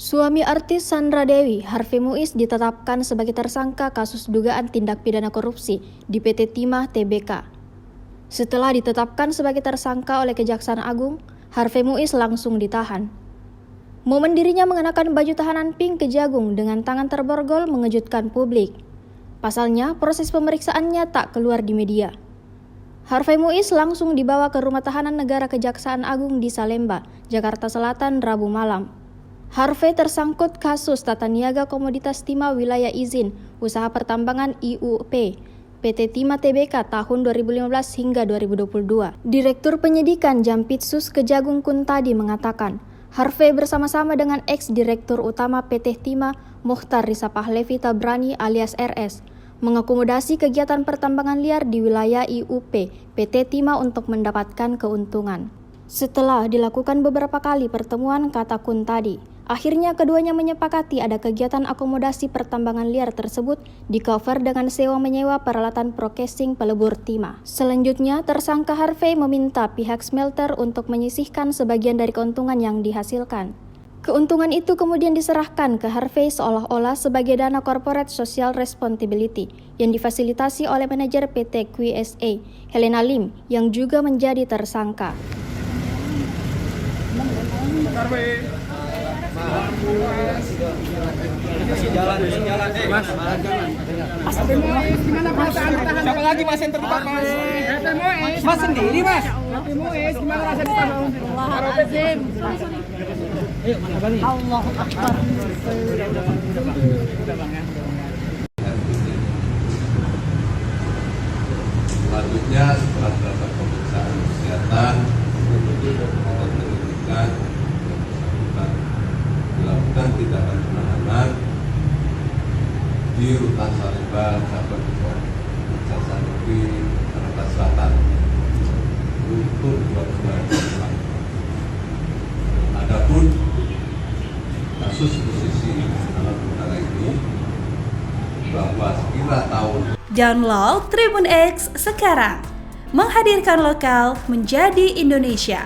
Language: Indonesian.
Suami artis Sandra Dewi, Harvey Muiz, ditetapkan sebagai tersangka kasus dugaan tindak pidana korupsi di PT Timah Tbk. Setelah ditetapkan sebagai tersangka oleh Kejaksaan Agung, Harvey Muiz langsung ditahan. Momen dirinya mengenakan baju tahanan pink kejagung dengan tangan terborgol mengejutkan publik. Pasalnya, proses pemeriksaannya tak keluar di media. Harvey Muiz langsung dibawa ke Rumah Tahanan Negara Kejaksaan Agung di Salemba, Jakarta Selatan, Rabu malam. Harvey tersangkut kasus tata niaga komoditas timah wilayah izin usaha pertambangan IUP PT Timah Tbk tahun 2015 hingga 2022. Direktur Penyidikan Jampitsus Kejagung Kuntadi mengatakan, Harvey bersama-sama dengan ex-direktur utama PT Timah Mokhtar Risa Pahlevi Tabrani alias RS mengakomodasi kegiatan pertambangan liar di wilayah IUP PT Timah untuk mendapatkan keuntungan. Setelah dilakukan beberapa kali pertemuan, kata Kuntadi, akhirnya keduanya menyepakati ada kegiatan akomodasi pertambangan liar tersebut di-cover dengan sewa menyewa peralatan processing pelebur timah. Selanjutnya, tersangka Harvey meminta pihak smelter untuk menyisihkan sebagian dari keuntungan yang dihasilkan. Keuntungan itu kemudian diserahkan ke Harvey seolah-olah sebagai dana corporate social responsibility yang difasilitasi oleh manajer PT QSA, Helena Lim, yang juga menjadi tersangka. Mas, gimana perasaan ditahan? Siapa lagi Mas yang terlibat Mas? Mas sendiri Mas. Muiz, gimana rasanya ditahan? Astagfirullahaladzim. Allahu Akbar. Selanjutnya setelah dilakukan pemeriksaan kesehatan dan penyidikan dilakukan tindakan penahanan di Rutan Salemba, Cabang Kejaksaan Negeri Jakarta Selatan untuk 2 bulan. Adapun kasus posisi dalam perkara ini bahwa sekira tahun. Download Tribun X sekarang, menghadirkan lokal menjadi Indonesia.